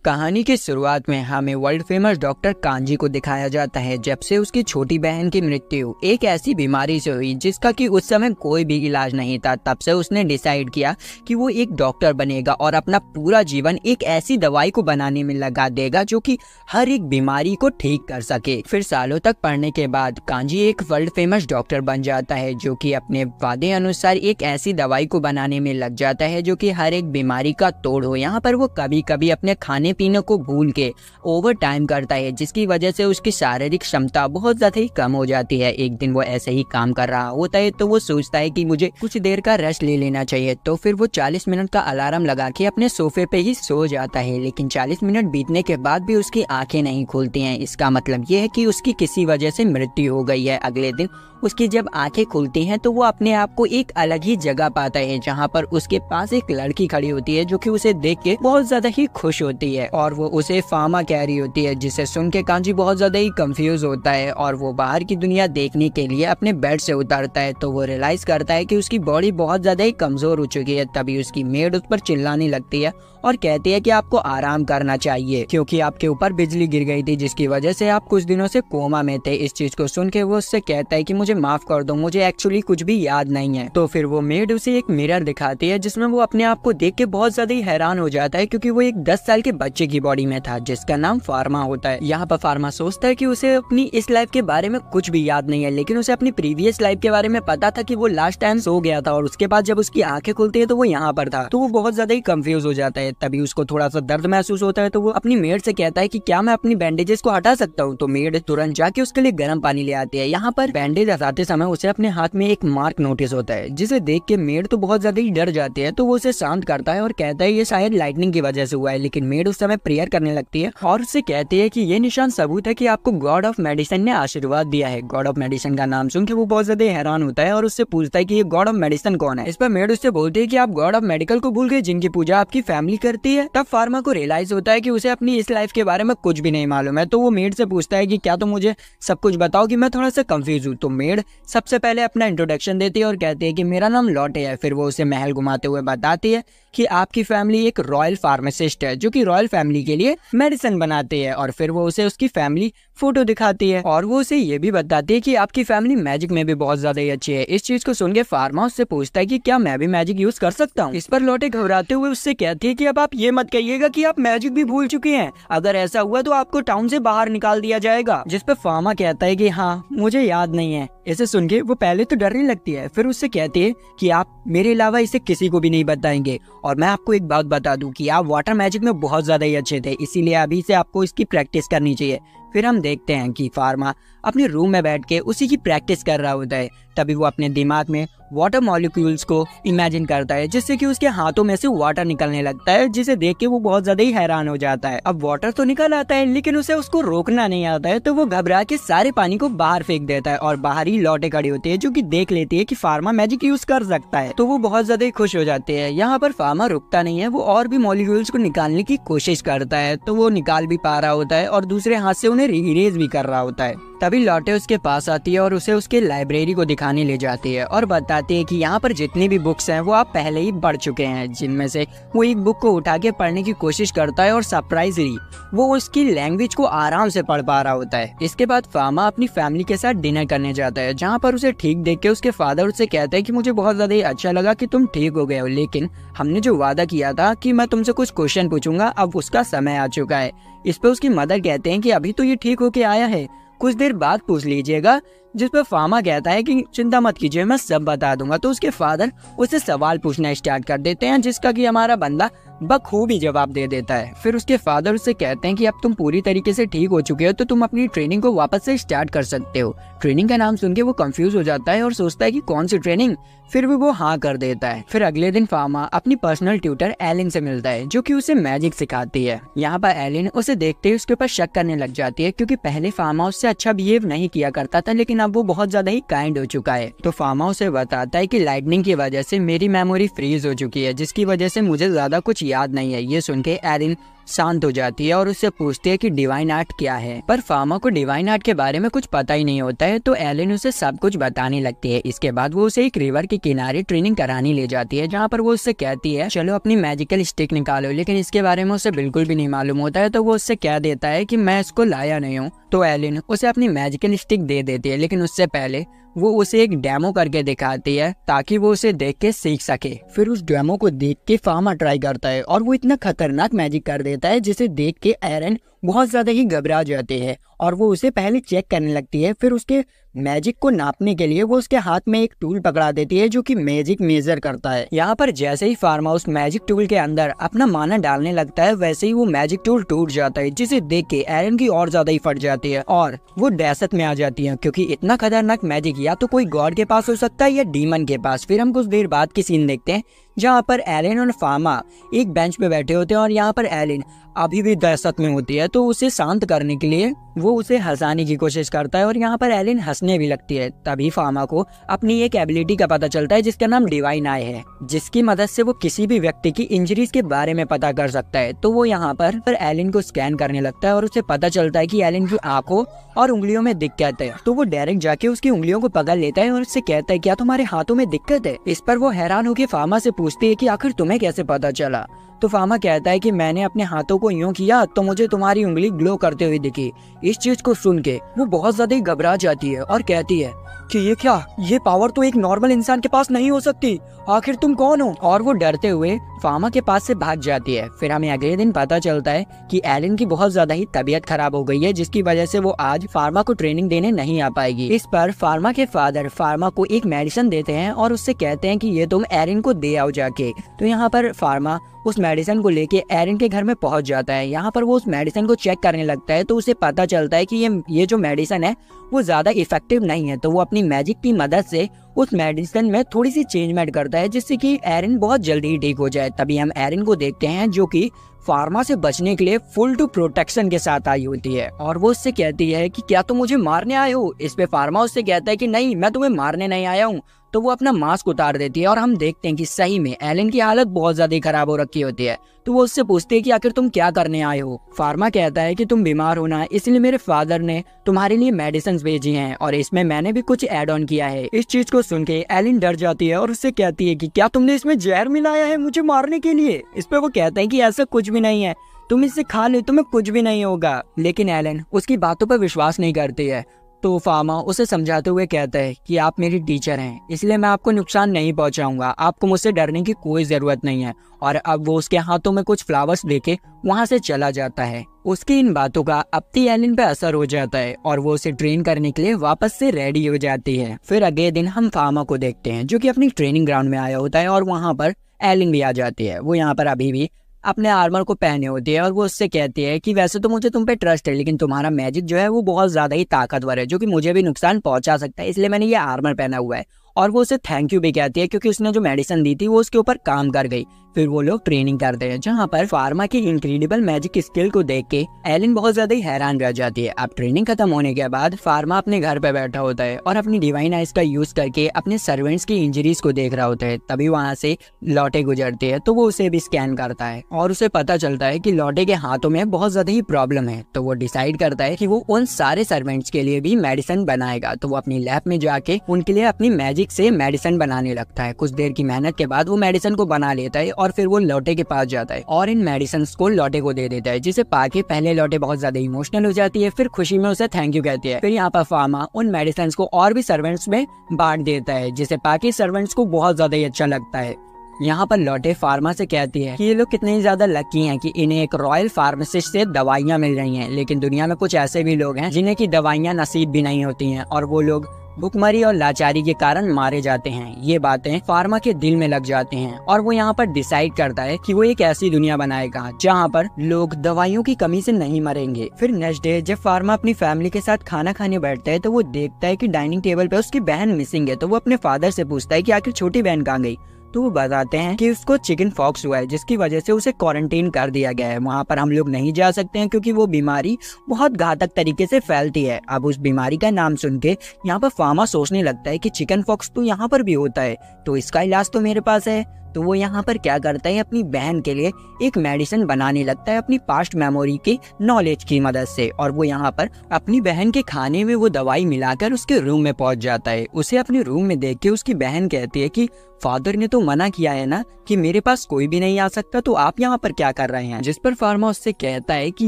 कहानी की शुरुआत में हमें वर्ल्ड फेमस डॉक्टर कांजी को दिखाया जाता है। जब से उसकी छोटी बहन की मृत्यु एक ऐसी बीमारी से हुई जिसका कि उस समय कोई भी इलाज नहीं था, तब से उसने डिसाइड किया कि वो एक डॉक्टर बनेगा और अपना पूरा जीवन एक ऐसी दवाई को बनाने में लगा देगा जो कि हर एक बीमारी को ठीक कर सके। फिर सालों तक पढ़ने के बाद कांजी एक वर्ल्ड फेमस डॉक्टर बन जाता है जो कि अपने वादे अनुसार एक ऐसी दवाई को बनाने में लग जाता है जो कि हर एक बीमारी का तोड़ हो। यहाँ पर वो कभी कभी अपने खाने पीने को भूल के ओवर टाइम करता है, जिसकी वजह से उसकी शारीरिक क्षमता बहुत ज्यादा ही कम हो जाती है। एक दिन वो ऐसे ही काम कर रहा होता है तो वो सोचता है कि मुझे कुछ देर का रेस्ट ले लेना चाहिए, तो फिर वो 40 मिनट का अलार्म लगा के अपने सोफे पे ही सो जाता है। लेकिन 40 मिनट बीतने के बाद भी उसकी आंखें नहीं खुलती हैं। इसका मतलब ये है कि उसकी किसी वजह से मृत्यु हो गई है। अगले दिन उसकी जब आंखें खुलती हैं तो वो अपने आप को एक अलग ही जगह पाता है जहाँ पर उसके पास एक लड़की खड़ी होती है जो कि उसे देख के बहुत ज्यादा ही खुश होती है और वो उसे फार्मा कह रही होती है, जिसे सुन के कांजी बहुत ज्यादा ही कंफ्यूज होता है और वो बाहर की दुनिया देखने के लिए अपने बेड से उतरता है। तो वो रियलाइज करता है कि उसकी बॉडी बहुत ज्यादा ही कमजोर हो चुकी है। तभी उसकी मेड उस पर चिल्लाने लगती है और कहती है कि आपको आराम करना चाहिए क्योंकि आपके ऊपर बिजली गिर गई थी जिसकी वजह से आप कुछ दिनों से कोमा में थे। इस चीज को सुन के वो उससे कहता है कि मुझे माफ कर दो, मुझे एक्चुअली कुछ भी याद नहीं है। तो फिर वो मेड उसे एक मिरर दिखाती है जिसमें वो अपने आप को देख के बहुत ज्यादा ही हैरान हो जाता है क्योंकि वो एक 10 साल के बच्चे की बॉडी में था जिसका नाम फार्मा होता है। यहाँ पर फार्मा सोचता है कि उसे अपनी इस लाइफ के बारे में कुछ भी याद नहीं है, लेकिन उसे अपनी प्रीवियस लाइफ के बारे में पता था कि वो लास्ट टाइम सो गया था और उसके बाद जब उसकी आंखें खुलती है तो वो यहाँ पर था। तो वो बहुत ज्यादा ही कंफ्यूज हो जाता है। तभी उसको थोड़ा सा दर्द महसूस होता है तो वो अपनी मेड से कहता है कि क्या मैं अपनी बैंडेजेस को हटा सकता हूँ। तो मेड तुरंत जाके उसके लिए गर्म पानी ले आती है। यहाँ पर बैंडेज हटाते समय उसे अपने हाथ में एक मार्क नोटिस होता है जिसे देख के मेड तो बहुत ज्यादा ही डर जाती है। तो वो उसे शांत करता है और कहता है ये शायद लाइटनिंग की वजह से हुआ है। लेकिन मेड उस समय प्रेयर करने लगती है और उससे कहती है कि ये निशान सबूत है कि आपको गॉड ऑफ मेडिसिन ने आशीर्वाद दिया है। गॉड ऑफ मेडिसिन का नाम सुन के वो बहुत ज्यादा हैरान होता है और उससे पूछता है कि ये गॉड ऑफ मेडिसिन कौन है। इस पर मेड उससे बोलती है कि आप गॉड ऑफ मेडिकल को भूल गए जिनकी पूजा आपकी फैमिली करती है। तब फार्मा को रियलाइज होता है कि उसे अपनी इस लाइफ के बारे में कुछ भी नहीं मालूम है। तो वो मेड से पूछता है कि क्या तुम मुझे सब कुछ बताओ कि मैं थोड़ा सा कंफ्यूज हूँ। तो मेड सबसे पहले अपना इंट्रोडक्शन देती है और कहती है कि मेरा नाम लॉटे है। फिर वो उसे महल घुमाते हुए बताती है कि आपकी फैमिली एक रॉयल फार्मासिस्ट है जो कि रॉयल फैमिली के लिए मेडिसिन बनाती है। और फिर वो उसे उसकी फैमिली फोटो दिखाती है और वो उसे ये भी बताती है कि आपकी फैमिली मैजिक में भी बहुत ज्यादा ही अच्छी है। इस चीज को सुन के फार्मा उससे पूछता है कि क्या मैं भी मैजिक यूज कर सकता हूँ। इस पर लॉटे घबराते हुए उससे कहती है कि अब आप ये मत कहिएगा कि आप मैजिक भी भूल चुके हैं, अगर ऐसा हुआ तो आपको टाउन से बाहर निकाल दिया जाएगा। जिस पर फार्मा कहता है कि हाँ मुझे याद नहीं है। इसे सुन के वो पहले तो डरने लगती है, फिर उससे कहती है कि आप मेरे अलावा इसे किसी को भी नहीं बताएंगे। और मैं आपको एक बात बता दूं कि आप वाटर मैजिक में बहुत ज्यादा ही अच्छे थे, इसीलिए अभी से आपको इसकी प्रैक्टिस करनी चाहिए। फिर हम देखते हैं कि फार्मा अपने रूम में बैठ के उसी की प्रैक्टिस कर रहा होता है। तभी वो अपने दिमाग में वाटर मॉलिक्यूल्स को इमेजिन करता है जिससे कि उसके हाथों में से वाटर निकलने लगता है, जिसे देख के वो बहुत ज्यादा ही हैरान हो जाता है। अब वाटर तो निकल आता है लेकिन उसे उसको रोकना नहीं आता है, तो वो घबरा के सारे पानी को बाहर फेंक देता है और बाहर ही लॉटे खड़ी होती है जो कि देख लेती है कि फार्मा मैजिक यूज कर सकता है। तो वो बहुत ज्यादा ही खुश हो जाते हैं। यहाँ पर फार्मा रुकता नहीं है, वो और भी मॉलिक्यूल्स को निकालने की कोशिश करता है। तो वो निकाल भी पा रहा होता है और दूसरे हाथ से उन्हें इरेज भी कर रहा होता है। तभी लॉटे उसके पास आती है और उसे उसके लाइब्रेरी को दिखाने ले जाती है और बताती है कि यहाँ पर जितनी भी बुक्स हैं वो आप पहले ही पढ़ चुके हैं। जिनमें से वो एक बुक को उठा के पढ़ने की कोशिश करता है और सरप्राइजली वो उसकी लैंग्वेज को आराम से पढ़ पा रहा होता है। इसके बाद फार्मा अपनी फैमिली के साथ डिनर करने जाता है जहाँ पर उसे ठीक देख के उसके फादर उससे कहते हैं कि मुझे बहुत ज्यादा ही अच्छा लगा कि तुम ठीक हो गए हो, लेकिन हमने जो वादा किया था कि मैं तुमसे कुछ क्वेश्चन पूछूंगा अब उसका समय आ चुका है। इस पर उसकी मदर कहते हैं कि अभी तो ये ठीक होके आया है, कुछ देर बाद पूछ लीजिएगा। जिस पर फार्मा कहता है कि चिंता मत कीजिए मैं सब बता दूंगा। तो उसके फादर उसे सवाल पूछना स्टार्ट कर देते हैं जिसका कि हमारा बंदा बखूबी जवाब दे देता है। फिर उसके फादर उससे कहते हैं कि अब तुम पूरी तरीके से ठीक हो चुके हो तो तुम अपनी ट्रेनिंग को वापस से स्टार्ट कर सकते हो। ट्रेनिंग का नाम सुन के वो कंफ्यूज हो जाता है और सोचता है कि कौन सी ट्रेनिंग, फिर भी वो हाँ कर देता है। फिर अगले दिन फार्मा अपनी पर्सनल ट्यूटर एलिन से मिलता है जो कि उसे मैजिक सिखाती है। यहाँ पर एलिन उसे देखते ही उसके ऊपर शक करने लग जाती है क्योंकि पहले फार्मा उससे अच्छा बिहेव नहीं किया करता था लेकिन अब वो बहुत ज्यादा ही काइंड हो चुका है। तो फार्मा उसे बताता है कि लाइटनिंग की वजह से मेरी मेमोरी फ्रीज हो चुकी है जिसकी वजह से मुझे ज्यादा कुछ याद नहीं है। ये सुन के एलिन शांत हो जाती है और उससे पूछती है कि डिवाइन आर्ट क्या है। पर फार्मा को डिवाइन आर्ट के बारे में कुछ पता ही नहीं होता है, तो एलिन उसे सब कुछ बताने लगती है। इसके बाद वो उसे एक रिवर के किनारे ट्रेनिंग कराने ले जाती है, जहाँ पर वो उससे कहती है चलो अपनी मैजिकल स्टिक निकालो, लेकिन इसके बारे में उसे बिल्कुल भी नहीं मालूम होता है। तो वो उससे कह देता है कि मैं इसको लाया नहीं हूँ। तो एलिन उसे अपनी मैजिकल स्टिक दे देती है, लेकिन उससे पहले वो उसे एक डेमो करके दिखाती है ताकि वो उसे देख के सीख सके। फिर उस डेमो को देख के फार्मा ट्राई करता है और वो इतना खतरनाक मैजिक कर देता है जिसे देख के एरन बहुत ज्यादा ही घबरा जाती है और वो उसे पहले चेक करने लगती है। फिर उसके मैजिक को नापने के लिए वो उसके हाथ में एक टूल पकड़ा देती है जो कि मैजिक मेजर करता है। यहाँ पर जैसे ही फार्मा उस मैजिक टूल के अंदर अपना माना डालने लगता है, वैसे ही वो मैजिक टूल टूट जाता है, जिसे देख के एरन की और ज्यादा ही फट जाती है और वो दहशत में आ जाती है, क्योंकि इतना खतरनाक मैजिक या तो कोई गॉड के पास हो सकता है या डीमन के पास। फिर हम कुछ देर बाद की सीन देखते हैं जहाँ पर एलिन और फार्मा एक बेंच पे बैठे होते हैं और यहाँ पर एलिन अभी भी दहशत में होती है, तो उसे शांत करने के लिए वो उसे हंसाने की कोशिश करता है और यहाँ पर एलिन हंसने भी लगती है। तभी फार्मा को अपनी एक एबिलिटी का पता चलता है जिसका नाम डिवाइन आई है, जिसकी मदद से वो किसी भी व्यक्ति की इंजरीज के बारे में पता कर सकता है। तो वो यहाँ पर एलिन को स्कैन करने लगता है और उसे पता चलता है कि एलिन की आंखों और उंगलियों में दिक्कत है। तो वो डायरेक्ट जाके उसकी उंगलियों को पकड़ लेता है और उससे कहता है क्या तुम्हारे हाथों में दिक्कत है। इस पर वो हैरान होकर फार्मा से पूछती है कि आखिर तुम्हें कैसे पता चला। तो फार्मा कहता है कि मैंने अपने हाथों को यूं किया तो मुझे तुम्हारी उंगली ग्लो करते हुए दिखी। इस चीज को सुन के वो बहुत ज्यादा घबरा जाती है और कहती है कि ये क्या, ये पावर तो एक नॉर्मल इंसान के पास नहीं हो सकती, आखिर तुम कौन हो। और वो डरते हुए फार्मा के पास से भाग जाती है। फिर हमें अगले दिन पता चलता है कि एलिन की बहुत ज्यादा ही तबीयत खराब हो गई है, जिसकी वजह से वो आज फार्मा को ट्रेनिंग देने नहीं आ पाएगी। इस पर फार्मा के फादर फार्मा को एक मेडिसिन देते हैं और उससे कहते हैं कि ये तुम एरिन को दे आओ जाके। तो यहाँ पर फार्मा उस मेडिसिन को लेके एरिन के घर में पहुंच जाता है। यहाँ पर वो उस मेडिसिन को चेक करने लगता है, तो उसे पता चलता है कि ये जो मेडिसिन है वो ज्यादा इफेक्टिव नहीं है। तो वो अपनी मैजिक की मदद से उस मेडिसिन में थोड़ी सी चेंजमेंट करता है, जिससे कि एरिन बहुत जल्दी ही ठीक हो जाए। तभी हम एरिन को देखते हैं जो कि फार्मा से बचने के लिए फुल टू प्रोटेक्शन के साथ आई होती है और वो उससे कहती है कि क्या तुम मुझे मारने आए हो। इस पे फार्मा उससे कहता है कि नहीं, मैं तुम्हें मारने नहीं आया हूँ। तो वो अपना मास्क उतार देती है और हम देखते हैं कि सही में एलिन की हालत बहुत ज्यादा खराब हो रखी होती है। तो वो उससे पूछती है कि आखिर तुम क्या करने आए हो। फार्मा कहता है कि तुम बीमार हो ना, इसलिए मेरे फादर ने तुम्हारे लिए मेडिसिन भेजी हैं और इसमें मैंने भी कुछ ऐड ऑन किया है। इस चीज को सुन के एलिन डर जाती है और उससे कहती है कि क्या तुमने इसमें जहर मिलाया है मुझे मारने के लिए। इस पे वो कहता है कि ऐसा कुछ भी नहीं है, तुम इसे खा ले, तुम्हें कुछ भी नहीं होगा। लेकिन एलिन उसकी बातों पर विश्वास नहीं करती है। तो फार्मा उसे समझाते हुए कहता है कि आप मेरी टीचर हैं, इसलिए मैं आपको नुकसान नहीं पहुंचाऊंगा, आपको मुझसे डरने की कोई जरूरत नहीं है। और अब वो उसके हाथों में कुछ फ्लावर्स लेके वहां से चला जाता है। उसकी इन बातों का अपनी एलिन पे असर हो जाता है और वो उसे ट्रेन करने के लिए वापस से रेडी हो जाती है। फिर अगले दिन हम फार्मा को देखते हैं जो कि अपनी ट्रेनिंग ग्राउंड में आया होता है और वहाँ पर एलिन भी आ जाती है। वो यहाँ पर अभी भी अपने आर्मर को पहने होती है और वो उससे कहती है कि वैसे तो मुझे तुम पे ट्रस्ट है, लेकिन तुम्हारा मैजिक जो है वो बहुत ज्यादा ही ताकतवर है, जो कि मुझे भी नुकसान पहुंचा सकता है, इसलिए मैंने ये आर्मर पहना हुआ है। और वो उसे थैंक यू भी कहती है क्योंकि उसने जो मेडिसिन दी थी वो उसके ऊपर काम कर गई। फिर वो लोग ट्रेनिंग करते हैं जहाँ पर फार्मा की इनक्रेडिबल मैजिक स्किल को देख के एलिन बहुत ज्यादा ही हैरान रह जाती है। अब ट्रेनिंग खत्म होने के बाद फार्मा अपने घर पे बैठा होता है और अपनी डिवाइन आइज का यूज करके अपने सर्वेंट्स की इंजरीज को देख रहा होता है। तभी वहाँ से लॉटे गुजरती है, तो वो उसे भी स्कैन करता है और उसे पता चलता है कि लॉटे के हाथों में बहुत ज्यादा ही प्रॉब्लम है। तो वो डिसाइड करता है कि वो उन सारे सर्वेंट्स के लिए भी मेडिसिन बनाएगा। तो वो अपनी लैब में जाके उनके लिए अपनी मैजिक से मेडिसिन बनाने लगता है। कुछ देर की मेहनत के बाद वो मेडिसिन को बना लेता है और फिर वो लॉटे के पास जाता है और इन मेडिसिन को लॉटे को दे देता है, जिसे पाके पहले लॉटे बहुत ज्यादा इमोशनल हो जाती है, फिर खुशी में उसे थैंक यू कहती है। फिर यहाँ पर फार्मा उन मेडिसिन को और भी सर्वेंट्स में बांट देता है, जिसे पाके सर्वेंट्स को बहुत ज्यादा ही अच्छा लगता है। यहाँ पर लॉटे फार्मा से कहती है कि ये लोग कितने ज्यादा लकी हैं कि इन्हें एक रॉयल फार्मासिस्ट से दवाइयाँ मिल रही हैं, लेकिन दुनिया में कुछ ऐसे भी लोग हैं जिन्हें की दवाइयाँ नसीब भी नहीं होती हैं और वो लोग भुखमरी और लाचारी के कारण मारे जाते हैं। ये बातें फार्मा के दिल में लग जाती हैं और वो यहाँ पर डिसाइड करता है कि वो एक ऐसी दुनिया बनाएगा जहाँ पर लोग दवाइयों की कमी से नहीं मरेंगे। फिर नेक्स्ट डे जब फार्मा अपनी फैमिली के साथ खाना खाने बैठता है तो वो देखता है कि डाइनिंग टेबल पे उसकी बहन मिसिंग है। तो वो अपने फादर से पूछता है कि आखिर छोटी बहन कहाँ गई। तो वो बताते हैं कि उसको चिकन पॉक्स हुआ है, जिसकी वजह से उसे क्वारंटीन कर दिया गया है। वहाँ पर हम लोग नहीं जा सकते हैं क्योंकि वो बीमारी बहुत घातक तरीके से फैलती है। अब उस बीमारी का नाम सुन के यहाँ पर फार्मा सोचने लगता है कि चिकन पॉक्स तो यहाँ पर भी होता है, तो इसका इलाज तो मेरे पास है। तो वो यहाँ पर क्या करता है, अपनी बहन के लिए एक मेडिसिन बनाने लगता है अपनी पास्ट मेमोरी की नॉलेज की मदद से। और वो यहाँ पर अपनी बहन के खाने में वो दवाई मिलाकर उसके रूम में पहुंच जाता है। उसे अपने रूम में देख के उसकी बहन कहती है कि फादर ने तो मना किया है ना कि मेरे पास कोई भी नहीं आ सकता, तो आप यहाँ पर क्या कर रहे हैं। जिस पर फार्मा उससे कहता है कि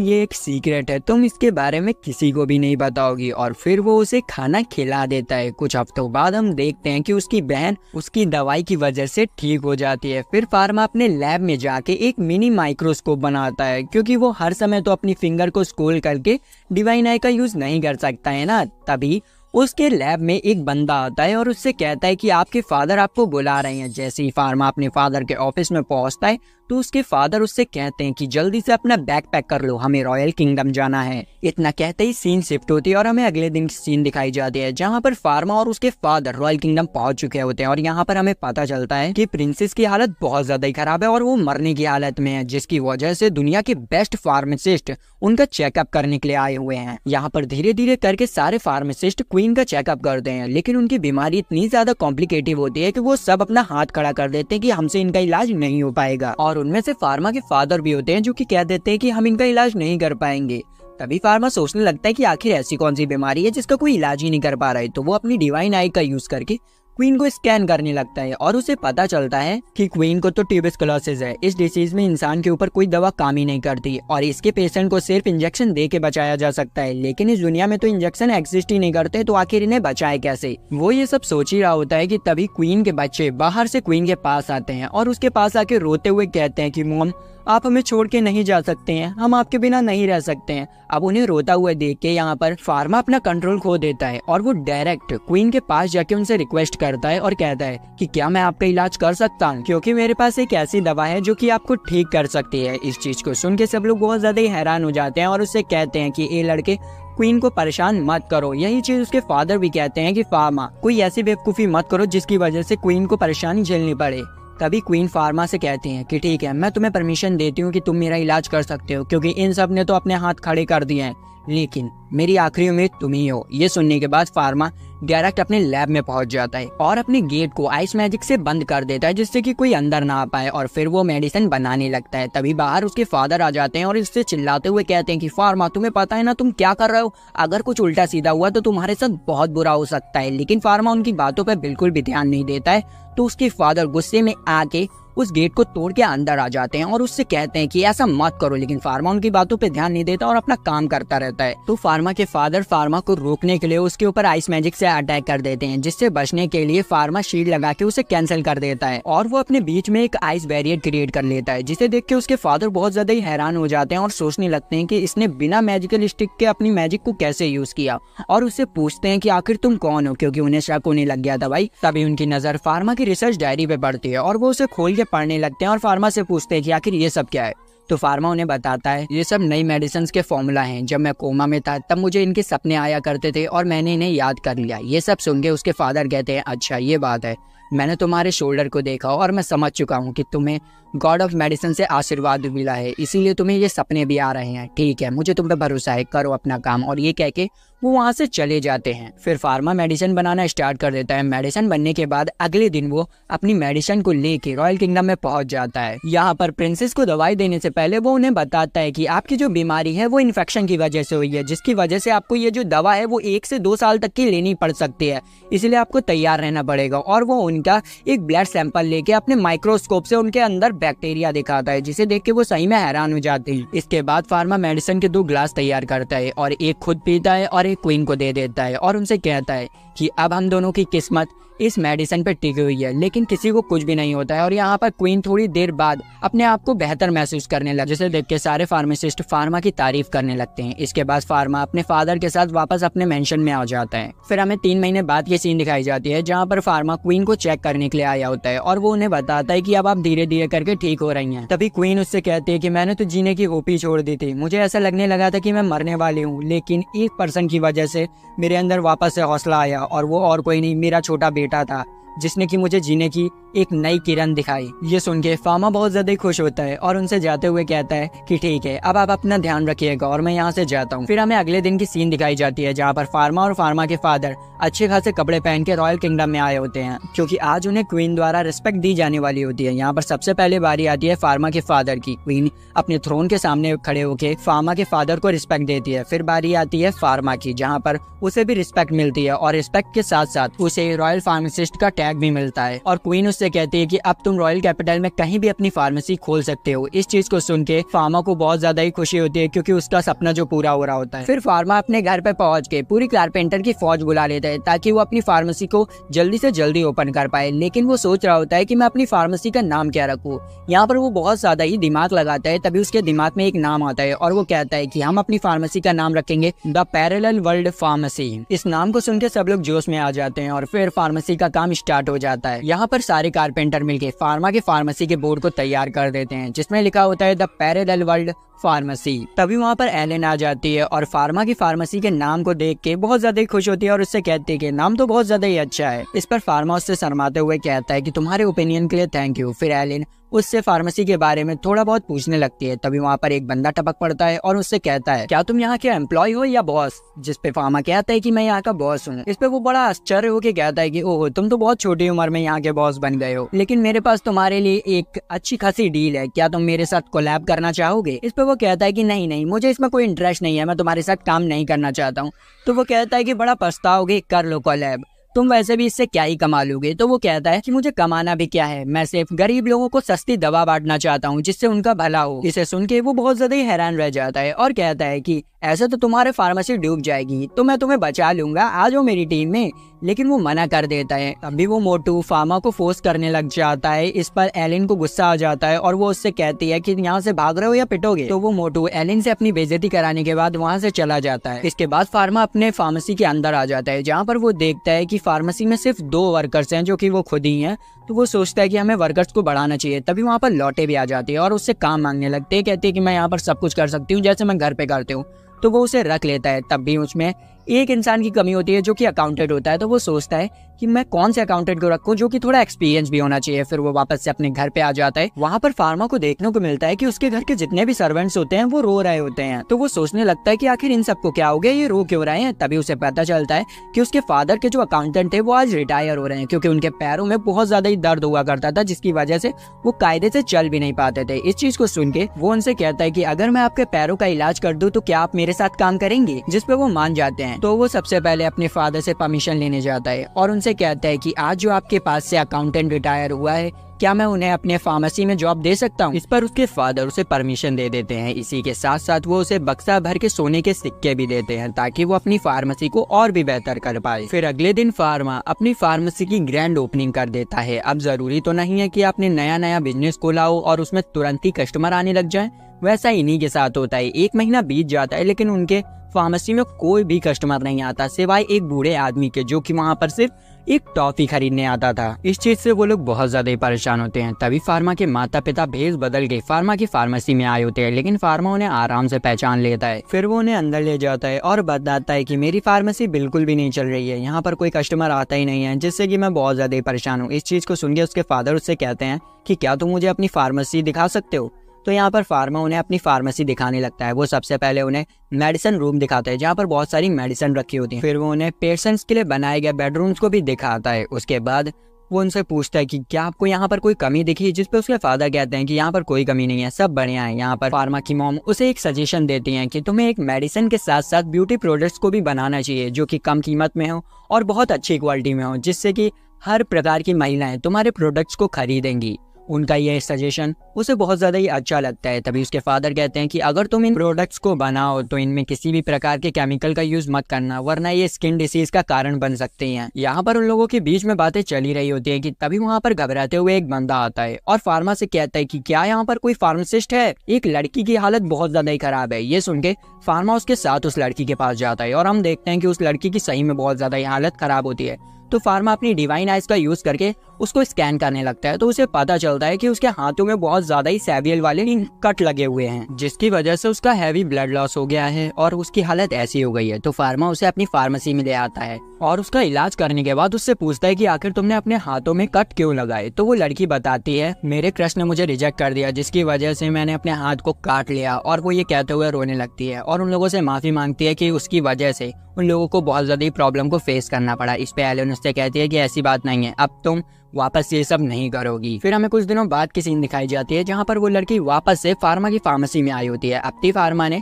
ये एक सीक्रेट है, तुम इसके बारे में किसी को भी नहीं बताओगी। और फिर वो उसे खाना खिला देता है। कुछ हफ्तों बाद हम देखते हैं कि उसकी बहन उसकी दवाई की वजह से ठीक हो जाती है। फिर फार्मा अपने लैब में जाके एक मिनी माइक्रोस्कोप बनाता है, क्योंकि वो हर समय तो अपनी फिंगर को स्क्रॉल करके डिवाइन आई का यूज नहीं कर सकता है ना। तभी उसके लैब में एक बंदा आता है और उससे कहता है कि आपके फादर आपको बुला रहे हैं। जैसे ही फार्मा अपने फादर के ऑफिस में पहुंचता है तो उसके फादर उससे कहते हैं कि जल्दी से अपना बैग पैक कर लो, हमें रॉयल किंगडम जाना है। इतना कहते ही सीन शिफ्ट होती है और हमें अगले दिन की सीन दिखाई जाती है, जहाँ पर फार्मा और उसके फादर रॉयल किंगडम पहुंच चुके होते हैं। और यहाँ पर हमें पता चलता है कि प्रिंसेस की हालत बहुत ज्यादा ही खराब है और वो मरने की हालत में है, जिसकी वजह से दुनिया के बेस्ट फार्मासिस्ट उनका चेकअप करने के लिए आए हुए हैं। यहाँ पर धीरे धीरे करके सारे फार्मासिस्ट क्वीन का चेकअप करते हैं, लेकिन उनकी बीमारी इतनी ज्यादा कॉम्प्लिकेटिव होती है कि वो सब अपना हाथ खड़ा कर देते हैं कि हमसे इनका इलाज नहीं हो पाएगा। और उनमें से फार्मा के फादर भी होते हैं जो कि कह देते हैं कि हम इनका इलाज नहीं कर पाएंगे। तभी फार्मा सोचने लगता है कि आखिर ऐसी कौन सी बीमारी है जिसका कोई इलाज ही नहीं कर पा रहा है। तो वो अपनी डिवाइन आई का यूज करके क्वीन को स्कैन करने लगता है और उसे पता चलता है कि क्वीन को तो ट्यूबरकुलोसिस है। इस डिसीज में इंसान के ऊपर कोई दवा काम ही नहीं करती और इसके पेशेंट को सिर्फ इंजेक्शन दे के बचाया जा सकता है, लेकिन इस दुनिया में तो इंजेक्शन एग्जिस्ट ही नहीं करते, तो आखिर इन्हें बचाए कैसे। वो ये सब सोच ही रहा होता है कि तभी क्वीन के बच्चे बाहर से क्वीन के पास आते हैं और उसके पास आके रोते हुए कहते हैं कि मॉम आप हमें छोड़ के नहीं जा सकते हैं, हम आपके बिना नहीं रह सकते हैं। अब उन्हें रोता हुआ देख के यहाँ पर फार्मा अपना कंट्रोल खो देता है और वो डायरेक्ट क्वीन के पास जाके उनसे रिक्वेस्ट करता है और कहता है कि क्या मैं आपका इलाज कर सकता हूँ, क्योंकि मेरे पास एक ऐसी दवा है जो कि आपको ठीक कर सकती है। इस चीज को सुन के सब लोग बहुत ज्यादा ही हैरान हो जाते हैं और उससे कहते हैं कि ये लड़के क्वीन को परेशान मत करो। यही चीज उसके फादर भी कहते हैं कि फार्मा कोई ऐसी बेवकूफी मत करो जिसकी वजह से क्वीन को परेशानी झेलनी पड़े। तभी क्वीन फार्मा से कहती हैं कि ठीक है, मैं तुम्हें परमिशन देती हूँ कि तुम मेरा इलाज कर सकते हो, क्योंकि इन सब ने तो अपने हाथ खड़े कर दिए हैं, लेकिन मेरी आखिरी उम्मीद तुम ही हो। ये सुनने के बाद फार्मा डायरेक्ट अपने लैब में पहुंच जाता है और अपने गेट को आइस मैजिक से बंद कर देता है, जिससे कि कोई अंदर ना आ पाए। और फिर वो मेडिसिन बनाने लगता है। तभी बाहर उसके फादर आ जाते हैं और इससे चिल्लाते हुए कहते हैं कि फार्मा तुम्हें पता है ना तुम क्या कर रहे हो, अगर कुछ उल्टा सीधा हुआ तो तुम्हारे साथ बहुत बुरा हो सकता है। लेकिन फार्मा उनकी बातों पर बिल्कुल भी ध्यान नहीं देता है। तो उसके फादर गुस्से में आके उस गेट को तोड़ के अंदर आ जाते हैं और उससे कहते हैं कि ऐसा मत करो, लेकिन फार्मा उनकी बातों पे ध्यान नहीं देता और अपना काम करता रहता है। तो फार्मा के फादर फार्मा को रोकने के लिए उसके ऊपर आइस मैजिक से अटैक कर देते हैं, जिससे बचने के लिए फार्मा शील्ड लगा के उसे कैंसिल कर देता है और वो अपने बीच में एक आइस बैरियर क्रिएट कर लेता है, जिसे देख के उसके फादर बहुत ज्यादा ही हैरान हो जाते हैं और सोचने लगते हैं कि इसने बिना मैजिकल स्टिक के अपनी मैजिक को कैसे यूज किया, और उससे पूछते हैं कि आखिर तुम कौन हो, क्योंकि उन्हें शक होने लग गया था भाई। तभी उनकी नजर फार्मा की रिसर्च डायरी पे पड़ती है और वो उसे खोल के पढ़ने लगते हैं और फार्मा से पूछते हैं कि आखिर ये सब क्या है। तो फार्मा उन्हें बताता है ये सब नई मेडिसिन के फॉर्मूला हैं, जब मैं कोमा में था तब मुझे इनके सपने आया करते थे और मैंने इन्हें याद कर लिया। ये सब सुन के उसके फादर कहते हैं अच्छा ये बात है, मैंने तुम्हारे शोल्डर को देखा और मैं समझ चुका हूँ कि तुम्हें गॉड ऑफ मेडिसिन से आशीर्वाद मिला है, इसीलिए तुम्हें ये सपने भी आ रहे हैं। ठीक है, मुझे तुम पे भरोसा है, करो अपना काम। और ये कह के वो वहाँ से चले जाते हैं। फिर फार्मा मेडिसिन बनाना स्टार्ट कर देता है। मेडिसिन बनने के बाद अगले दिन वो अपनी मेडिसिन को लेके रॉयल किंगडम में पहुंच जाता है। यहाँ पर प्रिंसेस को दवाई देने से पहले वो उन्हें बताता है कि आपकी जो बीमारी है वो इन्फेक्शन की वजह से हुई है, जिसकी वजह से आपको ये जो दवा है वो 1 से 2 साल तक की लेनी पड़ सकती है, इसलिए आपको तैयार रहना पड़ेगा। और वो उनका एक ब्लड सैंपल लेके अपने माइक्रोस्कोप से उनके अंदर बैक्टीरिया दिखाता है, जिसे देख के वो सही में हैरान हो जाते हैं। इसके बाद फार्मा मेडिसिन के 2 ग्लास तैयार करता है और एक खुद पीता है और एक क्वीन को दे देता है और उनसे कहता है कि अब हम दोनों की किस्मत इस मेडिसिन पर टिकी हुई है, लेकिन किसी को कुछ भी नहीं होता है। और यहाँ पर क्वीन थोड़ी देर बाद अपने आप को बेहतर महसूस करने लगे, जिसे देख के सारे फार्मासिस्ट फार्मा की तारीफ करने लगते हैं। इसके बाद फार्मा अपने फादर के साथ वापस अपने मेंशन में आ जाता है। फिर हमें 3 महीने बाद ये सीन दिखाई जाती है जहाँ पर फार्मा क्वीन को चेक करने के लिए आया होता है और वो उन्हें बताता है कि अब आप धीरे धीरे करके ठीक हो रही हैं। तभी क्वीन उससे कहती है कि मैंने तो जीने की होप ही छोड़ दी थी, मुझे ऐसा लगने लगा था कि मैं मरने वाली हूँ, लेकिन एक पर्सन की वजह से मेरे अंदर वापस से हौसला आया और वो और कोई नहीं, मेरा छोटा बेटा था। जिसने कि मुझे जीने की एक नई किरण दिखाई। ये सुन के फार्मा बहुत ज्यादा खुश होता है और उनसे जाते हुए कहता है कि ठीक है, अब आप अपना ध्यान रखिएगा और मैं यहाँ से जाता हूँ। फिर हमें अगले दिन की सीन दिखाई जाती है जहाँ पर फार्मा और फार्मा के फादर अच्छे खासे कपड़े पहन के रॉयल किंगडम में आए होते हैं, क्योंकि आज उन्हें क्वीन द्वारा रिस्पेक्ट दी जाने वाली होती है। यहाँ पर सबसे पहले बारी आती है फार्मा के फादर की। क्वीन अपने थ्रोन के सामने खड़े होकर फार्मा के फादर को रिस्पेक्ट देती है। फिर बारी आती है फार्मा की, जहाँ पर उसे भी रिस्पेक्ट मिलती है और रिस्पेक्ट के साथ साथ उसे रॉयल फार्मासिस्ट का टैग भी मिलता है। और क्वीन उससे कहती है कि अब तुम रॉयल कैपिटल में कहीं भी अपनी फार्मेसी खोल सकते हो। इस चीज को सुन के फार्मा को बहुत ज्यादा ही खुशी होती है, क्योंकि उसका सपना जो पूरा हो रहा होता है। फिर फार्मा अपने घर पे पहुंच के पूरी कारपेंटर की फौज बुला लेता है ताकि वो अपनी फार्मेसी को जल्दी से जल्दी ओपन कर पाए। लेकिन वो सोच रहा होता है कि मैं अपनी फार्मेसी का नाम क्या रखूं। यहाँ पर वो बहुत ज्यादा ही दिमाग लगाता है, तभी उसके दिमाग में एक नाम आता है और वो कहता है कि हम अपनी फार्मेसी का नाम रखेंगे द पैरेलल वर्ल्ड फार्मेसी। इस नाम को सुन के सब लोग जोश में आ जाते हैं और फिर फार्मेसी का काम स्टार्ट हो जाता है। यहाँ पर सारे कारपेंटर मिलके फार्मा के फार्मेसी के बोर्ड को तैयार कर देते हैं, जिसमें लिखा होता है द पैरेलल वर्ल्ड फार्मेसी। तभी वहाँ पर एलेन आ जाती है और फार्मा की फार्मेसी के नाम को देख के बहुत ज्यादा खुश होती है और उससे कहती है कि नाम तो बहुत ज्यादा ही अच्छा है। इस पर फार्मा उससे शर्माते हुए कहता है कि तुम्हारे ओपिनियन के लिए थैंक यू। फिर एलेन उससे फार्मेसी के बारे में थोड़ा बहुत पूछने लगती है। तभी वहाँ पर एक बंदा टपक पड़ता है और उससे कहता है, क्या तुम यहाँ के एम्प्लॉय हो या बॉस? जिस पे फार्मा कहता है कि मैं यहाँ का बॉस हूँ। इस पे वो बड़ा आश्चर्य होकर कहता है कि ओह, तुम तो बहुत छोटी उम्र में यहाँ के बॉस बन गए हो, लेकिन मेरे पास तुम्हारे लिए एक अच्छी खासी डील है, क्या तुम मेरे साथ कोलैब करना चाहोगे? इस पे वो कहता है कि नहीं, मुझे इसमें कोई इंटरेस्ट नहीं है, मैं तुम्हारे साथ काम नहीं करना चाहता हूँ। तो वो कहता है कि बड़ा पछताओगे, कर लो कोलैब, तुम वैसे भी इससे क्या ही कमा लोगे। तो वो कहता है कि मुझे कमाना भी क्या है, मैं सिर्फ गरीब लोगों को सस्ती दवा बांटना चाहता हूँ जिससे उनका भला हो। इसे सुन के वो बहुत ज्यादा ही हैरान रह जाता है और कहता है कि ऐसे तो तुम्हारे फार्मेसी डूब जाएगी, तो मैं तुम्हें बचा लूंगा, आ जाओ मेरी टीम में। लेकिन वो मना कर देता है। अभी वो मोटू फार्मा को फोर्स करने लग जाता है। इस पर एलिन को गुस्सा आ जाता है और वो उससे कहती है कि यहाँ से भाग रहे हो या पिटोगे। तो वो मोटू एलिन से अपनी बेइज्जती कराने के बाद वहाँ से चला जाता है। इसके बाद फार्मा अपने फार्मेसी के अंदर आ जाता है, जहाँ पर वो देखता है कि फार्मेसी में सिर्फ 2 वर्कर्स हैं जो कि वो खुद ही हैं। तो वो सोचता है कि हमें वर्कर्स को बढ़ाना चाहिए। तभी वहाँ पर लौटे भी आ जाती है और उससे काम मांगने लगते हैं। कहती है कि मैं यहाँ पर सब कुछ कर सकती हूँ जैसे मैं घर पे करती हूँ। तो वो उसे रख लेता है। तब भी उसमें एक इंसान की कमी होती है जो कि अकाउंटेंट होता है। तो वो सोचता है कि मैं कौन से अकाउंटेंट को रखूं जो कि थोड़ा एक्सपीरियंस भी होना चाहिए। फिर वो वापस से अपने घर पे आ जाता है। वहाँ पर फार्मा को देखने को मिलता है कि उसके घर के जितने भी सर्वेंट्स होते हैं वो रो रहे होते हैं। तो वो सोचने लगता है कि आखिर इन सबको क्या हो गया, ये रो क्यों रहे हैं। तभी उसे पता चलता है कि उसके फादर के जो अकाउंटेंट थे वो आज रिटायर हो रहे हैं, क्योंकि उनके पैरों में बहुत ज्यादा ही दर्द हुआ करता था, जिसकी वजह से वो कायदे से चल भी नहीं पाते थे। इस चीज को सुन के वो उनसे कहता है कि अगर मैं आपके पैरों का इलाज कर दूं तो क्या आप मेरे साथ काम करेंगे? जिस पे वो मान जाते हैं। तो वो सबसे पहले अपने फादर से परमिशन लेने जाता है और उनसे कहता है कि आज जो आपके पास से अकाउंटेंट रिटायर हुआ है, क्या मैं उन्हें अपने फार्मेसी में जॉब दे सकता हूँ? इस पर उसके फादर उसे परमिशन दे देते हैं। इसी के साथ साथ वो उसे बक्सा भर के सोने के सिक्के भी देते हैं ताकि वो अपनी फार्मेसी को और भी बेहतर कर पाए। फिर अगले दिन फार्मा अपनी फार्मेसी की ग्रैंड ओपनिंग कर देता है। अब जरूरी तो नहीं है कि आपने नया बिजनेस खोला हो और उसमें तुरंत ही कस्टमर आने लग जाए। वैसा इन्हीं के साथ होता है। 1 महीना बीत जाता है लेकिन उनके फार्मेसी में कोई भी कस्टमर नहीं आता, सिवाय एक बूढ़े आदमी के जो कि वहाँ पर सिर्फ एक टॉफी खरीदने आता था। इस चीज से वो लोग बहुत ज्यादा परेशान होते हैं। तभी फार्मा के माता पिता भेष बदल के फार्मा की फार्मेसी में आए होते हैं, लेकिन फार्मा उन्हें आराम से पहचान लेता है। फिर वो उन्हें अंदर ले जाता है और बताता है कि मेरी फार्मेसी बिल्कुल भी नहीं चल रही है, यहाँ पर कोई कस्टमर आता ही नहीं है, जिससे कि मैं बहुत ज्यादा परेशान हूँ। इस चीज को सुन के उसके फादर उससे कहते हैं कि क्या तुम मुझे अपनी फार्मेसी दिखा सकते हो? तो यहाँ पर फार्मा उन्हें अपनी फार्मेसी दिखाने लगता है। वो सबसे पहले उन्हें मेडिसिन रूम दिखाता है जहाँ पर बहुत सारी मेडिसिन रखी होती हैं। फिर वो उन्हें पेशेंट्स के लिए बनाए गए बेडरूम्स को भी दिखाता है। उसके बाद वो उनसे पूछता है कि क्या आपको यहाँ पर कोई कमी दिखी, जिस पे उसके फादर कहते हैं कि यहाँ पर कोई कमी नहीं है, सब बढ़िया है। यहाँ पर फार्मा की मॉम उसे एक सजेशन देती हैं कि तुम्हें एक मेडिसिन के साथ साथ ब्यूटी प्रोडक्ट्स को भी बनाना चाहिए जो कि कम कीमत में हो और बहुत अच्छी क्वालिटी में हो, जिससे कि हर प्रकार की महिलाएं तुम्हारे प्रोडक्ट्स को खरीदेंगी। उनका ये सजेशन उसे बहुत ज्यादा ही अच्छा लगता है। तभी उसके फादर कहते हैं कि अगर तुम इन प्रोडक्ट्स को बनाओ तो इनमें किसी भी प्रकार के केमिकल का यूज मत करना, वरना ये स्किन डिसीज का कारण बन सकते हैं। यहाँ पर उन लोगों के बीच में बातें चली रही होती है कि तभी वहाँ पर घबराते हुए एक बंदा आता है और फार्मा से कहता है कि क्या यहाँ पर कोई फार्मासिस्ट है? एक लड़की की हालत बहुत ज्यादा ही खराब है। ये सुन के फार्मा उसके साथ उस लड़की के पास जाता है और हम देखते हैं कि उस लड़की की सही में बहुत ज्यादा ही हालत खराब होती है। तो फार्मा अपनी डिवाइन आइज का यूज करके उसको स्कैन करने लगता है। तो उसे पता चलता है कि उसके हाथों में बहुत ज्यादा ही सेवियल वाले कट लगे हुए हैं, जिसकी वजह से उसका हैवी ब्लड लॉस हो गया है और उसकी हालत ऐसी हो गई है। तो फार्मा उसे अपनी फार्मेसी में ले आता है और उसका इलाज करने के बाद उससे पूछता है कि आखिर तुमने अपने हाथों में कट क्यों लगाए। तो वो लड़की बताती है मेरे क्रश ने मुझे रिजेक्ट कर दिया जिसकी वजह से मैंने अपने हाथ को काट लिया। और वो ये कहते हुए रोने लगती है और उन लोगों से माफी मांगती है कि उसकी वजह से उन लोगों को बहुत ज्यादा प्रॉब्लम को फेस करना पड़ा। इस पे एलन उससे कहती है कि ऐसी बात नहीं है, अब तुम वापस ये सब नहीं करोगी। फिर हमें कुछ दिनों बाद की सीन दिखाई जाती है जहाँ पर वो लड़की वापस से फार्मा की फार्मेसी में आई होती है। अपनी फार्मा ने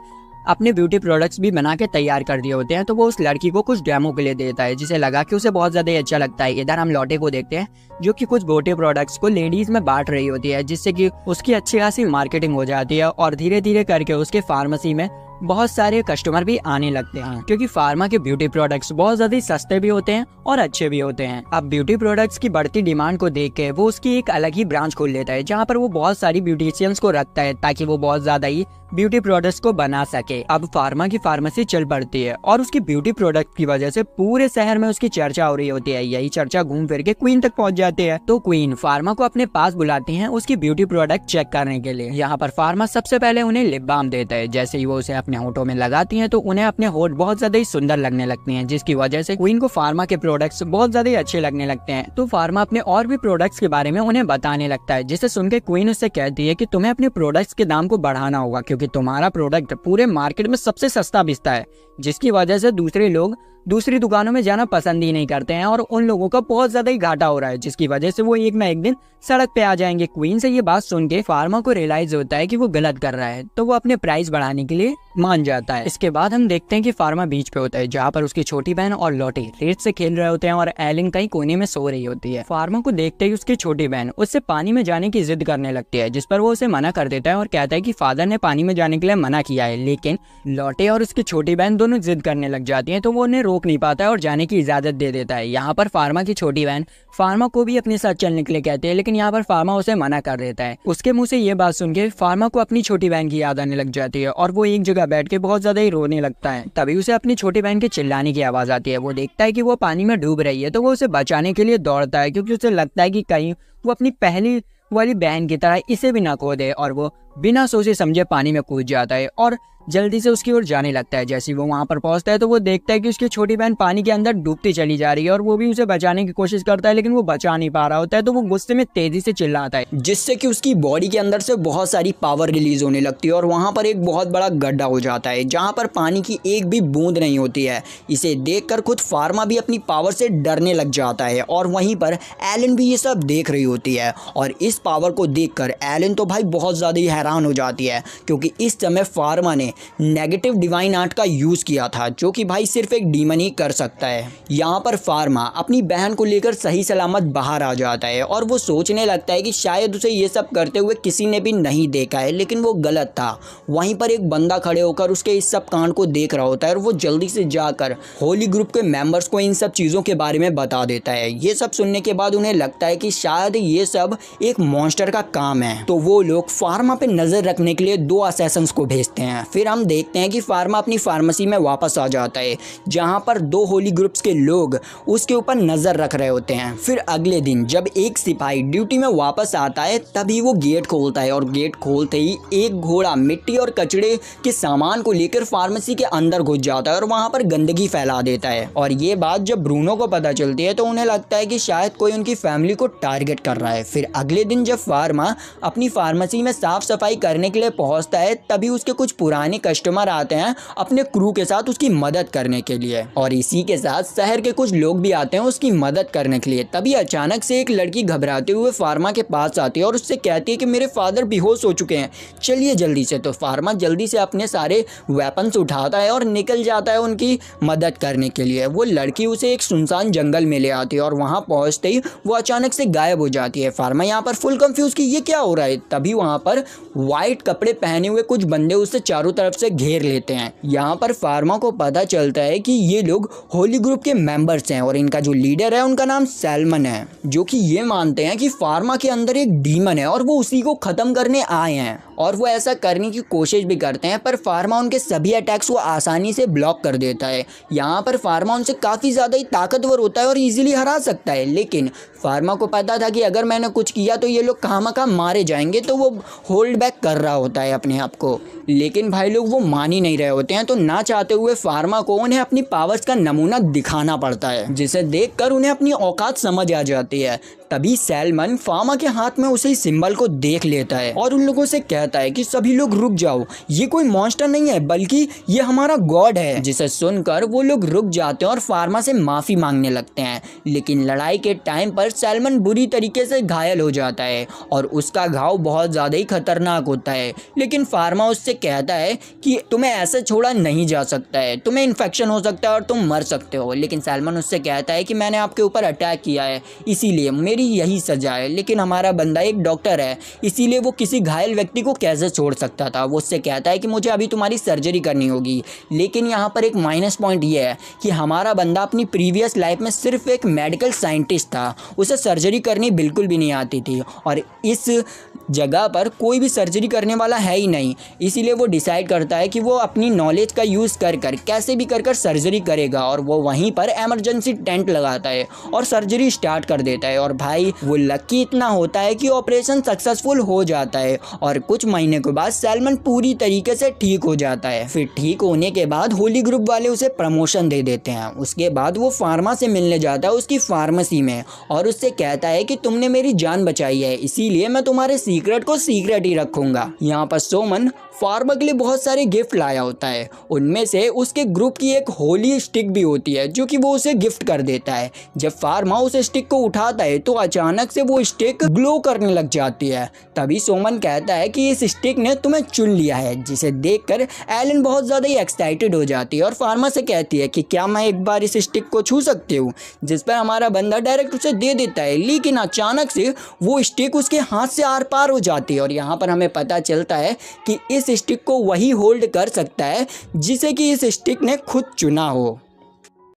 अपने ब्यूटी प्रोडक्ट्स भी बना के तैयार कर दिए होते हैं, तो वो उस लड़की को कुछ डेमो के लिए देता है जिसे लगा कि उसे बहुत ज्यादा अच्छा लगता है। इधर हम लॉटे को देखते हैं जो कि कुछ ब्यूटी प्रोडक्ट्स को लेडीज में बांट रही होती है जिससे कि उसकी अच्छी खासी मार्केटिंग हो जाती है और धीरे धीरे करके उसके फार्मेसी में बहुत सारे कस्टमर भी आने लगते हैं क्योंकि फार्मा के ब्यूटी प्रोडक्ट्स बहुत ज्यादा सस्ते भी होते हैं और अच्छे भी होते हैं। अब ब्यूटी प्रोडक्ट्स की बढ़ती डिमांड को देख के वो उसकी एक अलग ही ब्रांच खोल लेता है जहाँ पर वो बहुत सारी ब्यूटिशियंस को रखता है ताकि वो बहुत ज्यादा ही ब्यूटी प्रोडक्ट्स को बना सके। अब फार्मा की फार्मेसी चल पड़ती है और उसकी ब्यूटी प्रोडक्ट की वजह से पूरे शहर में उसकी चर्चा हो रही होती है। यही चर्चा घूम फिर के क्वीन तक पहुंच जाती है। तो क्वीन फार्मा को अपने पास बुलाती हैं उसकी ब्यूटी प्रोडक्ट चेक करने के लिए। यहाँ पर फार्मा सबसे पहले उन्हें लिप बाम देता है। जैसे ही वो उसे अपने होठों में लगाती हैं तो उन्हें अपने होठ बहुत ज्यादा ही सुंदर लगने लगती हैं जिसकी वजह से क्वीन को फार्मा के प्रोडक्ट्स बहुत ज्यादा ही अच्छे लगने लगते हैं। तो फार्मा अपने और भी प्रोडक्ट्स के बारे में उन्हें बताने लगता है जिसे सुन के क्वीन उससे कहती है कि तुम्हें अपने प्रोडक्ट्स के दाम को बढ़ाना होगा क्योंकि तुम्हारा प्रोडक्ट पूरे मार्केट में सबसे सस्ता बिकता है जिसकी वजह से दूसरे लोग दूसरी दुकानों में जाना पसंद ही नहीं करते हैं और उन लोगों का बहुत ज्यादा ही घाटा हो रहा है जिसकी वजह से वो एक ना एक दिन सड़क पे आ जाएंगे। क्वीन से ये बात सुन के फार्मा को रियलाइज होता है कि वो गलत कर रहा है तो वो अपने प्राइस बढ़ाने के लिए मान जाता है। इसके बाद हम देखते हैं कि फार्मा बीच पे होता है जहाँ पर उसकी छोटी बहन और लॉटी रेत से खेल रहे होते हैं और एलिन कहीं कोने में सो रही होती है। फार्मा को देखते ही उसकी छोटी बहन उससे पानी में जाने की जिद करने लगती है जिस पर वो उसे मना कर देता है और कहता है कि फादर ने पानी में जाने के लिए मना किया है। लेकिन लॉटी और उसकी छोटी बहन दोनों जिद करने लग जाती है तो वो उन्हें रोक नहीं पाता है और जाने की इजाजत दे देता है। यहाँ पर फार्मा की छोटी बहन फार्मा को भी अपने साथ चलने के लिए कहती है लेकिन यहाँ पर फार्मा उसे मना कर देता है। उसके मुंह से ये बात सुन के फार्मा को अपनी छोटी बहन की याद आने लग जाती है और वो एक जगह बैठ के बहुत ज्यादा ही रोने लगता है। तभी उसे अपनी छोटी बहन के चिल्लाने की आवाज आती है। वो देखता है कि वो पानी में डूब रही है तो वो उसे बचाने के लिए दौड़ता है क्योंकि उसे लगता है कि कहीं वो अपनी पहली वाली बहन की तरह इसे भी ना खो दे और वो बिना सोचे समझे पानी में कूद जाता है और जल्दी से उसकी ओर जाने लगता है। जैसे वो वहां पर पहुंचता है तो वो देखता है कि उसकी छोटी बहन पानी के अंदर डूबती चली जा रही है और वो भी उसे बचाने की कोशिश करता है लेकिन वो बचा नहीं पा रहा होता है। तो वो गुस्से में तेजी से चिल्लाता है जिससे कि उसकी बॉडी के अंदर से बहुत सारी पावर रिलीज होने लगती है और वहां पर एक बहुत बड़ा गड्ढा हो जाता है जहां पर पानी की एक भी बूंद नहीं होती है। इसे देखकर खुद फार्मा भी अपनी पावर से डरने लग जाता है और वहीं पर एलन भी ये सब देख रही होती है और इस पावर को देखकर एलन तो भाई बहुत ज़्यादा ही हैरान हो जाती है क्योंकि इस समय फार्मा ने नेगेटिव डिवाइन आर्ट का यूज़ किया था जो कि भाई सिर्फ एक डीमन ही कर सकता है। यहाँ पर फार्मा अपनी बहन को लेकर सही सलामत बाहर आ जाता है और वो सोचने लगता है कि शायद उसे ये सब करते हुए किसी ने भी नहीं देखा है लेकिन वो गलत था। वहीं पर एक बंदा खड़े होकर उसके इस सब कांड को देख रहा होता है और वो जल्दी से जाकर होली ग्रुप के मेंबर्स को इन सब चीज़ों के बारे में बता देता है। ये सब सुनने के बाद उन्हें लगता है कि शायद ये सब एक मॉन्स्टर का काम है तो वो लोग फार्मा पे नजर रखने के लिए 2 असैसन्स को भेजते हैं। फिर हम देखते हैं कि फार्मा अपनी फार्मेसी में वापस आ जाता है जहां पर 2 होली ग्रुप्स के लोग उसके ऊपर नजर रख रहे होते हैं। फिर अगले दिन जब एक सिपाही ड्यूटी में वापस आता है तभी वो गेट खोलता है और गेट खोलते ही एक घोड़ा मिट्टी और कचड़े के सामान को लेकर फार्मेसी के अंदर घुस जाता है और वहां पर गंदगी फैला देता है। और ये बात जब ब्रूनो को पता चलती है तो उन्हें लगता है कि शायद कोई उनकी फैमिली को टारगेट कर रहा है। फिर अगले दिन जब फार्मा अपनी फार्मेसी में साफ सफाई करने के लिए पहुंचता है तभी उसके कुछ पुराने कस्टमर आते हैं अपने क्रू के साथ उसकी मदद करने के लिए और इसी के साथ शहर के कुछ लोग भी आते हैं उसकी मदद करने के लिए। तभी अचानक से एक लड़की घबराते हुए फार्मा के पास आती है और उससे कहती है कि मेरे फादर बेहोश हो चुके हैं, चलिए जल्दी से। तो फार्मा जल्दी से अपने सारे वेपन्स उठाता है और निकल जाता है उनकी मदद करने के लिए। वो लड़की उसे एक सुनसान जंगल में ले आती है और वहां पहुंचते ही वो अचानक से गायब हो जाती है। फार्मा यहाँ पर फुल कंफ्यूज कि ये क्या हो रहा है। तभी वहां पर व्हाइट कपड़े पहने हुए कुछ बंदे उससे चारों तरफ से घेर लेते हैं। यहाँ पर फार्मा को पता चलता है कि ये लोग होली ग्रुप के मेंबर्स हैं और इनका जो लीडर है उनका नाम सैलमन है जो कि ये मानते हैं कि फार्मा के अंदर एक डीमन है और वो उसी को खत्म करने आए हैं और वो ऐसा करने की कोशिश भी करते हैं पर फार्मा उनके सभी अटैक्स को आसानी से ब्लॉक कर देता है। यहाँ पर फार्मा उनसे काफ़ी ज़्यादा ही ताकतवर होता है और इजीली हरा सकता है लेकिन फार्मा को पता था कि अगर मैंने कुछ किया तो ये लोग खामखा मारे जाएंगे तो वो होल्ड बैक कर रहा होता है अपने आप को, लेकिन भाई लोग वो मान ही नहीं रहे होते हैं। तो ना चाहते हुए फार्मा को उन्हें अपनी पावर्स का नमूना दिखाना पड़ता है, जिसे देखकर उन्हें अपनी औकात समझ आ जाती है। तभी सैलमन फार्मा के हाथ में उसे सिंबल को देख लेता है और उन लोगों से कहता है कि सभी लोग रुक जाओ, ये कोई मॉन्स्टर नहीं है बल्कि ये हमारा गॉड है। जिसे सुनकर वो लोग रुक जाते हैं और फार्मा से माफी मांगने लगते हैं। लेकिन लड़ाई के टाइम पर सैलमन बुरी तरीके से घायल हो जाता है और उसका घाव बहुत ज्यादा ही खतरनाक होता है। लेकिन फार्मा उससे कहता है कि तुम्हें ऐसे छोड़ा नहीं जा सकता है, तुम्हें इन्फेक्शन हो सकता है और तुम मर सकते हो। लेकिन सैलमन उससे कहता है कि मैंने आपके ऊपर अटैक किया है, इसीलिए मेरी यही सजा है। लेकिन हमारा बंदा एक डॉक्टर है, इसीलिए वो किसी घायल व्यक्ति को कैसे छोड़ सकता था। वो उससे कहता है कि मुझे अभी तुम्हारी सर्जरी करनी होगी। लेकिन यहाँ पर एक माइनस पॉइंट ये है कि हमारा बंदा अपनी प्रीवियस लाइफ में सिर्फ एक मेडिकल साइंटिस्ट था, उसे सर्जरी करनी बिल्कुल भी नहीं आती थी और इस जगह पर कोई भी सर्जरी करने वाला है ही नहीं। इसीलिए वो डिसाइड करता है कि वो अपनी नॉलेज का यूज़ कर कैसे भी कर सर्जरी करेगा और वो वहीं पर इमरजेंसी टेंट लगाता है और सर्जरी स्टार्ट कर देता है। और भाई वो लकी इतना होता है कि ऑपरेशन सक्सेसफुल हो जाता है और कुछ महीने के बाद सैलमन पूरी तरीके से ठीक हो जाता है। फिर ठीक होने के बाद होली ग्रुप वाले उसे प्रमोशन दे देते हैं। उसके बाद वो फार्मा से मिलने जाता है उसकी फार्मेसी में और उससे कहता है कि तुमने मेरी जान बचाई है, इसीलिए मैं तुम्हारे सीक्रेट को सीक्रेट ही रखूंगा। यहाँ पर सोमन फार्मा के लिए बहुत सारे गिफ्ट लाया होता है, उनमें से उसके ग्रुप की एक होली स्टिक भी होती है जो कि वो उसे गिफ्ट कर देता है। जब फार्मा उस स्टिक को उठाता है तो अचानक से वो स्टिक ग्लो करने लग जाती है। तभी सोमन कहता है कि इस स्टिक ने तुम्हें चुन लिया है, जिसे देखकर एलन बहुत ज़्यादा ही एक्साइटेड हो जाती है और फार्मा से कहती है कि क्या मैं एक बार इस स्टिक को छू सकती हूँ, जिस पर हमारा बंदा डायरेक्ट उसे दे देता है। लेकिन अचानक से वो स्टिक उसके हाथ से आर पार हो जाती है और यहाँ पर हमें पता चलता है कि इस स्टिक को वही होल्ड कर सकता है जिसे कि इस स्टिक ने खुद चुना हो।